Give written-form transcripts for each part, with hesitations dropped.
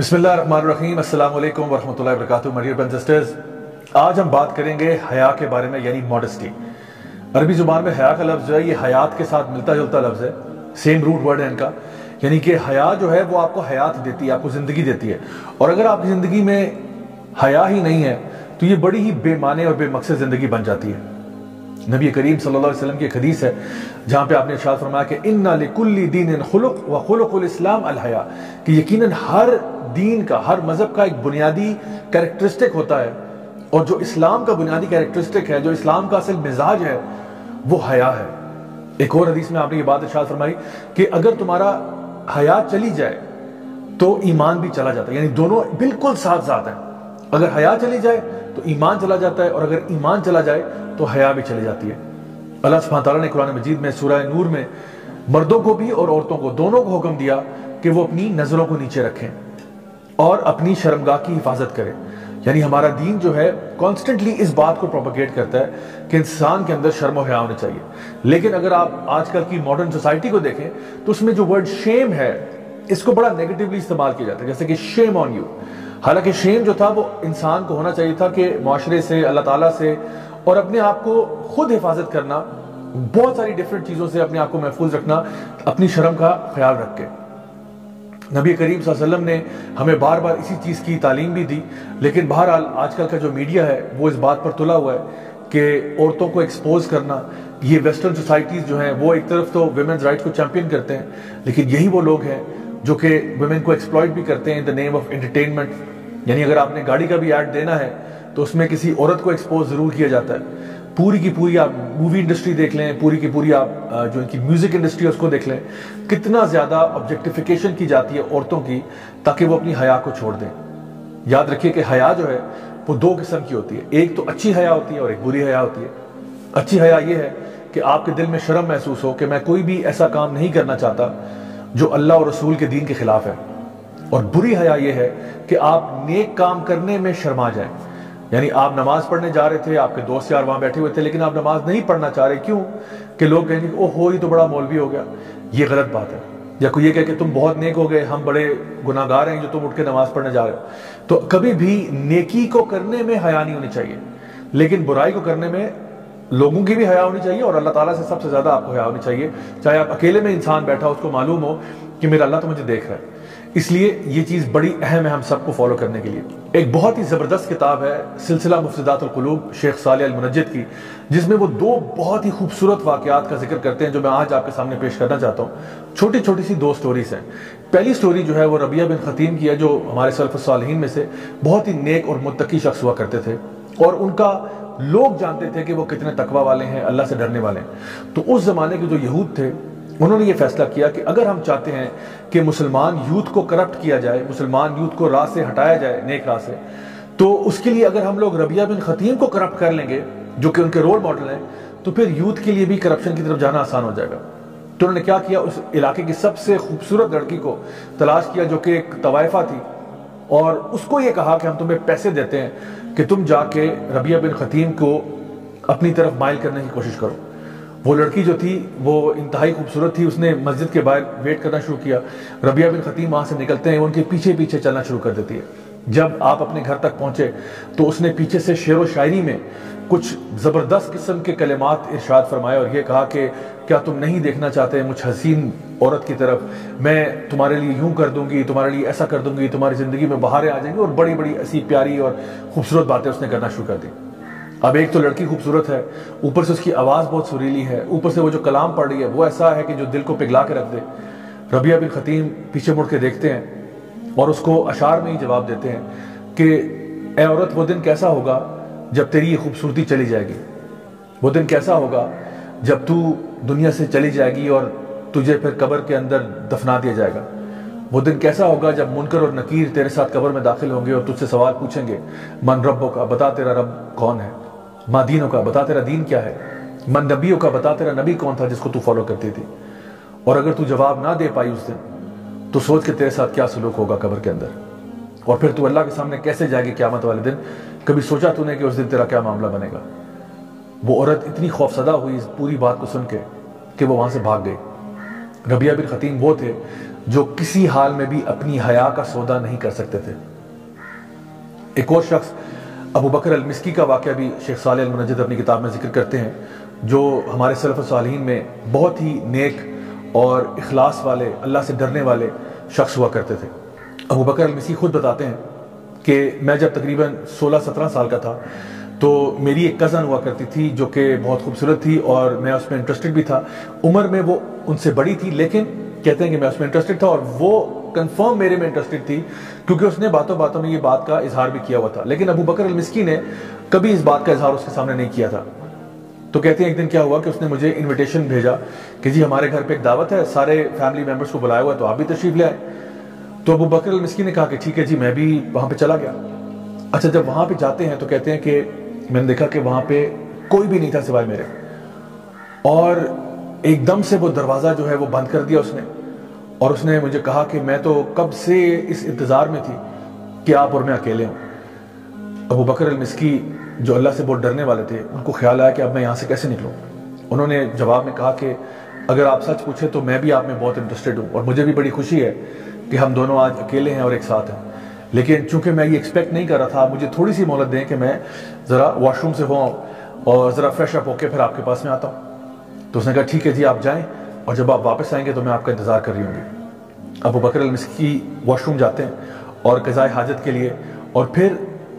बिस्मिल्लाहिर्रहमानिर्रहीम। अस्सलाम वालेकुम वरहमतुल्लाहि वबरकातुहू। My dear brothers and sisters, आज हम बात करेंगे हया के बारे में, यानी मॉडेस्टी। अरबी जुबान में हया का लफ्ज़ जो है ये हयात के साथ मिलता जुलता लफ्ज़ है, सेम रूट वर्ड है इनका। यानी कि हया जो है वो आपको हयात देती है, आपको ज़िंदगी देती है। और अगर आपकी ज़िंदगी में हया ही नहीं है तो ये बड़ी ही बेमाने और बेमकसद ज़िंदगी बन जाती है। नबी करीम सल्लल्लाहु अलैहि वसल्लम की एक हदीस है जहाँ पे आपने इरशाद फरमाया कि इन्ना लिकुल्लि दीनिन खुलुक व खुलुकुल इस्लाम अल हया, कि यकीनन हर दीन का, हर मज़हब का एक बुनियादी कैरेक्टरिस्टिक होता है, और जो इस्लाम का बुनियादी कैरेक्टरिस्टिक है, जो इस्लाम का असल मिजाज है, वो हया है। एक और हदीस में आपने ये बात इरशाद फरमाई कि अगर तुम्हारा हया चली जाए तो ईमान भी चला जाता है, यानी दोनों बिल्कुल साथ साथ हैं। अगर हया चली जाए तो ईमान चला जाता है, और अगर ईमान चला जाए तो हया भी चली जाती है। अल्लाह सुब्हानहू तआला ने कुरान मजीद में सूरह नूर में मर्दों को भी और औरतों को, दोनों को हुक्म दिया कि वो अपनी नजरों को नीचे रखें और अपनी शर्मगाह की हिफाजत करें। यानी हमारा दीन जो है कॉन्स्टेंटली इस बात को प्रोपेगेट करता है कि इंसान के अंदर शर्म और हया होनी चाहिए। लेकिन अगर आप आजकल की मॉडर्न सोसाइटी को देखें तो उसमें जो वर्ड शेम है, इसको बड़ा नेगेटिवली इस्तेमाल किया जाता है, जैसे कि शेम ऑन यू। हालांकि शेम जो था वो इंसान को होना चाहिए था कि माशरे से, अल्लाह ताला से और अपने आप को खुद हिफाजत करना, बहुत सारी डिफरेंट चीज़ों से अपने आप को महफूज रखना, अपनी शर्म का ख्याल रख के। नबी करीम सल्लल्लाहु अलैहि वसल्लम ने हमें बार बार इसी चीज़ की तालीम भी दी। लेकिन बहरहाल आजकल का जो मीडिया है वो इस बात पर तुला हुआ है कि औरतों को एक्सपोज करना, ये वेस्टर्न सोसाइटीज़ जो हैं वो एक तरफ तो वुमेन्स राइट्स को चैंपियन करते हैं, लेकिन यही वो लोग हैं जो कि वुमेन को एक्सप्लॉइट भी करते हैं in the name of entertainment. यानी अगर आपने गाड़ी का भी ऐड देना है तो उसमें किसी औरत को एक्सपोज ज़रूर किया जाता है। पूरी की पूरी आप मूवी इंडस्ट्री देख लें, पूरी की पूरी आप जो इनकी म्यूजिक इंडस्ट्री है उसको देख लें, कितना ज़्यादा ऑब्जेक्टिफिकेशन की जाती है औरतों की, ताकि वो अपनी हया को छोड़ दें। याद रखिए कि हया जो है वो दो किस्म की होती है, एक तो अच्छी हया होती है और एक बुरी हया होती है। अच्छी हया ये है कि आपके दिल में शर्म महसूस हो कि मैं कोई भी ऐसा काम नहीं करना चाहता जो अल्लाह और रसूल के दीन के खिलाफ है। और बुरी हया ये है कि आप नेक काम करने में शर्मा जाएं। यानी आप नमाज पढ़ने जा रहे थे, आपके दोस्त यार वहां बैठे हुए थे, लेकिन आप नमाज नहीं पढ़ना चाह रहे। क्यों? कि लोग कहेंगे ओहो ये तो बड़ा मौलवी हो गया। ये गलत बात है। या कोई ये कहे कि तुम बहुत नेक हो गए, हम बड़े गुनाहगार हैं जो तुम उठ के नमाज पढ़ने जा रहे हो। तो कभी भी नेकी को करने में हया नहीं होनी चाहिए, लेकिन बुराई को करने में लोगों की भी हया होनी चाहिए, और अल्लाह ताला से सबसे ज्यादा आपको हया होनी चाहिए। चाहे आप अकेले में इंसान बैठा हो, उसको मालूम हो कि मेरा अल्लाह तो मुझे देख रहा है। इसलिए ये चीज़ बड़ी अहम है हम सबको फॉलो करने के लिए। एक बहुत ही ज़बरदस्त किताब है सिलसिला मुफ़्सिदातुल क़ुलूब शेख सालेह अल मुनज्जिद की, जिसमें वो दो बहुत ही खूबसूरत वाक़यात का जिक्र करते हैं जो मैं आज आपके सामने पेश करना चाहता हूँ। छोटी छोटी सी दो स्टोरीज हैं। पहली स्टोरी जो है वो रबिया बिन खतीम की है, जो हमारे सलफ़ुस सालिहीन में से बहुत ही नेक और मुत्तकी शख्स हुआ करते थे, और उनका लोग जानते थे कि वो कितने तकवा वाले हैं, अल्लाह से डरने वाले हैं। तो उस ज़माने के जो यहूद थे उन्होंने ये फैसला किया कि अगर हम चाहते हैं कि मुसलमान यूथ को करप्ट किया जाए, मुसलमान यूथ को राह से हटाया जाए, नेक राह से, तो उसके लिए अगर हम लोग रबिया बिन खतीम को करप्ट कर लेंगे जो कि उनके रोल मॉडल हैं, तो फिर यूथ के लिए भी करप्शन की तरफ जाना आसान हो जाएगा। तो उन्होंने क्या किया, उस इलाके की सबसे खूबसूरत लड़की को तलाश किया जो कि एक तवाइफा थी, और उसको ये कहा कि हम तुम्हें पैसे देते हैं कि तुम जाके रबिया बिन खतीम को अपनी तरफ माइल करने की कोशिश करो। वो लड़की जो थी वो इंतहाई खूबसूरत थी। उसने मस्जिद के बाहर वेट करना शुरू किया। रबिया बिन खतीम वहाँ से निकलते हैं, उनके पीछे पीछे चलना शुरू कर देती है। जब आप अपने घर तक पहुँचे तो उसने पीछे से शेर व शायरी में कुछ ज़बरदस्त किस्म के कलिमात इरशाद फरमाए और ये कहा कि क्या तुम नहीं देखना चाहते मुझ हसीन औरत की तरफ, मैं तुम्हारे लिए यूँ कर दूंगी, तुम्हारे लिए ऐसा कर दूंगी, तुम्हारी ज़िंदगी में बहारें आ जाएंगी, और बड़ी बड़ी ऐसी प्यारी और खूबसूरत बातें उसने करना शुरू कर दी। अब एक तो लड़की खूबसूरत है, ऊपर से उसकी आवाज़ बहुत सुरीली है, ऊपर से वो जो कलाम पढ़ रही है वो ऐसा है कि जो दिल को पिघला के रख दे। रबिया बिन खतीम पीछे मुड़ के देखते हैं और उसको अशार में ही जवाब देते हैं कि ए औरत, वो दिन कैसा होगा जब तेरी ये खूबसूरती चली जाएगी, वो दिन कैसा होगा जब तू दुनिया से चली जाएगी और तुझे फिर कब्र के अंदर दफना दिया जाएगा, वो दिन कैसा होगा जब मुनकर और नकीर तेरे साथ कब्र में दाखिल होंगे और तुझसे सवाल पूछेंगे, मन रब्बो का, बता तेरा रब कौन है, माँ दीनों का, बता तेरा दीन क्या है, मन नबियों का, बता तेरा नबी कौन था जिसको तू फॉलो करती थी। और अगर तू जवाब ना दे पाई उस दिन तो सोच के तेरे साथ क्या सलूक होगा कब्र के अंदर, और फिर तू अल्लाह के सामने कैसे जाएगी क़यामत वाले दिन। कभी सोचा तूने कि उस दिन तेरा क्या मामला बनेगा। वो औरत इतनी खौफसदा हुई इस पूरी बात को सुन के कि वो वहां से भाग गई। रबिया बिन खतीम वो थे جو کسی حال میں بھی اپنی حیا کا سودا نہیں کر سکتے تھے۔ ایک اور شخص ابو بکر المسکی کا واقعہ بھی شیخ صالح المنجد اپنی کتاب میں ذکر کرتے ہیں، جو ہمارے سلف الصالحین میں بہت ہی نیک اور اخلاص والے، اللہ سے ڈرنے والے شخص ہوا کرتے تھے۔ ابو بکر المسکی خود بتاتے ہیں کہ میں جب تقریباً 16-17 سال کا تھا تو میری ایک کزن ہوا کرتی تھی جو کہ بہت خوبصورت تھی اور میں اس میں انٹرسٹڈ بھی تھا۔ عمر میں وہ ان سے بڑی تھی، لیکن کہتے ہیں کہ میں اس میں انٹرسٹڈ تھا اور وہ کنفرم میرے میں انٹرسٹڈ تھی، کیونکہ اس نے باتوں باتوں میں یہ بات کا اظہار بھی کیا ہوا تھا۔ لیکن ابو بکر المسکی نے کبھی اس بات کا اظہار اس کے سامنے نہیں کیا تھا۔ تو کہتے ہیں ایک دن کیا ہوا کہ اس نے مجھے انویٹیشن بھیجا کہ جی ہمارے گھر پہ ایک دعوت ہے، سارے فیملی ممبرس کو بلایا ہوا ہے، تو آپ بھی تشریف لے آئے۔ تو ابو بکر المسکی نے کہا کہ ٹھیک ہے جی، میں بھی وہاں پہ چلا گیا۔ اچھا، جب وہاں پہ جاتے ہیں تو کہتے ہیں کہ میں نے دیکھا کہ وہاں پہ کوئی بھی نہیں تھا سوائے میرے، اور ایک دم سے وہ دروازہ جو ہے وہ بند کر دیا اس نے، اور اس نے مجھے کہا کہ میں تو کب سے اس انتظار میں تھی کہ آپ اور میں اکیلے ہوں۔ ابو بکر المسکی جو اللہ سے بہت ڈرنے والے تھے، ان کو خیال آیا کہ اب میں یہاں سے کیسے نکلوں۔ انہوں نے جواب میں کہا کہ اگر آپ سچ پوچھیں تو میں بھی آپ میں بہت انٹرسٹڈ ہوں، اور مجھے بھی بڑی خوشی ہے کہ ہم دونوں آج اکیلے ہیں اور ایک ساتھ ہیں، لیکن چونکہ میں یہ ایکسپیکٹ نہیں کر رہا تھا، مجھے تھوڑی سی مہلت دیں کہ میں ذرا واش روم سے ہوں اور ذرا فریش اپ ہو کے پھر آپ کے پاس میں آتا ہوں۔ تو اس نے کہا ٹھیک ہے جی، آپ جائیں، اور جب آپ واپس آئیں گے تو میں آپ کا انتظار کر رہی ہوں گی۔ ابو بکر المسکی واش روم جاتے ہیں اور قضائے حاجت کے لیے، اور پھر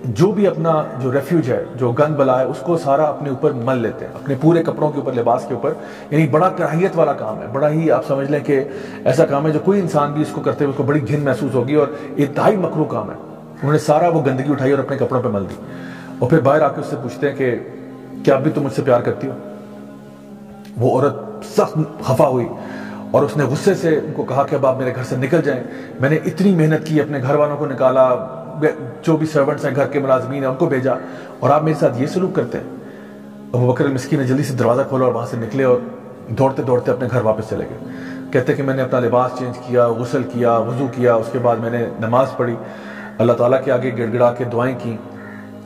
جو بھی اپنا جو ریفیوج ہے، جو گند بلا ہے، اس کو سارا اپنے اوپر مل لیتے ہیں، اپنے پورے کپڑوں کے اوپر، لباس کے اوپر۔ یعنی بڑا کراہیت والا کام ہے، بڑا ہی آپ سمجھ لیں کہ ایسا کام ہے جو کوئی انسان بھی اس کو کرتے ہوئے اس کو بڑی گھن محسوس ہوگی، اور انتہائی مکروہ کام ہے۔ انہوں نے سارا وہ گندگی اٹھائی اور اپنے کپڑوں پہ مل دی، اور پھر باہر آ کے اس سے پوچھتے ہیں کہ کیا اب بھی تم مجھ سے پیار کرتی ہو؟ وہ عورت سخت خفا ہوئی اور اس نے غصے سے ان کو کہا کہ اب آپ میرے گھر سے نکل جائیں، میں نے اتنی محنت کی، اپنے گھر والوں کو نکالا، جو بھی سرونٹس ہیں، گھر کے ملازمین ہیں، ان کو بھیجا، اور آپ میرے ساتھ یہ سلوک کرتے ہیں۔ ابو بکر المسکی نے جلدی سے دروازہ کھولا اور وہاں سے نکلے اور دوڑتے دوڑتے اپنے گھر واپس چلے گئے۔ کہتے ہیں کہ میں نے اپنا لباس چینج کیا، غسل کیا، وضو کیا، اس کے بعد میں نے نماز پڑھی، اللہ تعالیٰ کے آگے گڑ گڑا کے دعائیں کی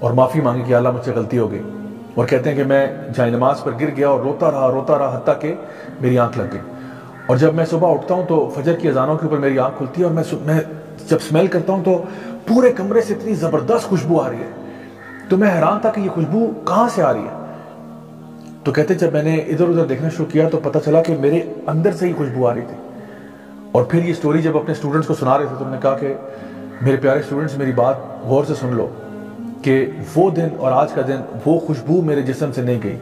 اور معافی مانگی کہ اللہ مجھ سے غلطی ہو گئی۔ اور کہتے ہیں کہ میں جائے نماز پر گر گیا اور روتا رہا حتیٰ کہ میری آنکھ لگ گئی، اور جب میں صبح اٹھتا ہوں تو فجر کی اذانوں کے اوپر میری آنکھ کھلتی ہے، اور میں جب سمیل کرتا ہوں تو پورے کمرے سے اتنی زبردست خوشبو آ رہی ہے، تو میں حیران تھا کہ یہ خوشبو کہاں سے آ رہی ہے۔ تو کہتے جب میں نے ادھر ادھر دیکھنا شروع کیا تو پتہ چلا کہ میرے اندر سے ہی خوشبو آ رہی تھی۔ اور پھر یہ سٹوری جب اپنے اسٹوڈنٹس کو سنا رہے تھے تو انہوں نے کہا کہ میرے پیارے اسٹوڈنٹس، میری بات غور سے سن لو کہ وہ دن اور آج کا دن، وہ خوشبو میرے جسم سے نہیں گئی۔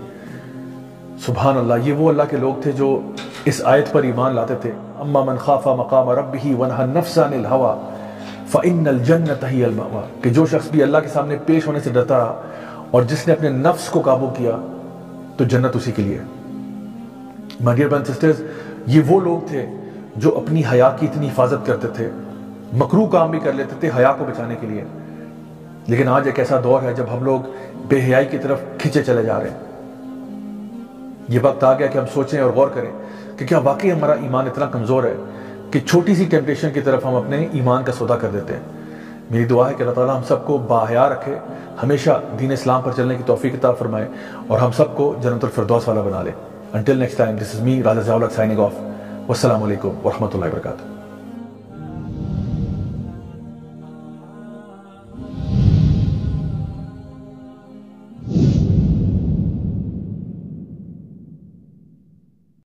سبحان اللہ، یہ وہ اللہ کے لوگ تھے جو اس آیت پر ایمان لاتے تھے، اما من خاف مقام ربہ ونہى النفس عن الہوى فإن الجنة هي المأوى، کہ جو شخص بھی اللہ کے سامنے پیش ہونے سے ڈرتا رہا اور جس نے اپنے نفس کو قابو کیا تو جنت اسی کے لیے۔ My dear brothers and sisters, یہ وہ لوگ تھے جو اپنی حیا کی اتنی حفاظت کرتے تھے، مکروہ کام بھی کر لیتے تھے حیا کو بچانے کے لیے۔ لیکن آج ایک ایسا دور ہے جب ہم لوگ بے حیائی کی طرف کھینچے چلے جا رہے ہیں۔ یہ وقت آ گیا کہ ہم سوچیں اور غور کریں کہ کیا واقعی ہمارا ایمان اتنا کمزور ہے کہ چھوٹی سی ٹیمپٹیشن کی طرف ہم اپنے ایمان کا سودا کر دیتے ہیں۔ میری دعا ہے کہ اللہ تعالیٰ ہم سب کو باحیا رکھے، ہمیشہ دین اسلام پر چلنے کی توفیق عطا فرمائے، اور ہم سب کو جنت الفردوس والا بنا لے۔ Until next time, this is me, Raza Zawlak, signing off. Wassalamu alaikum wa rahmatullahi wa barakatuh.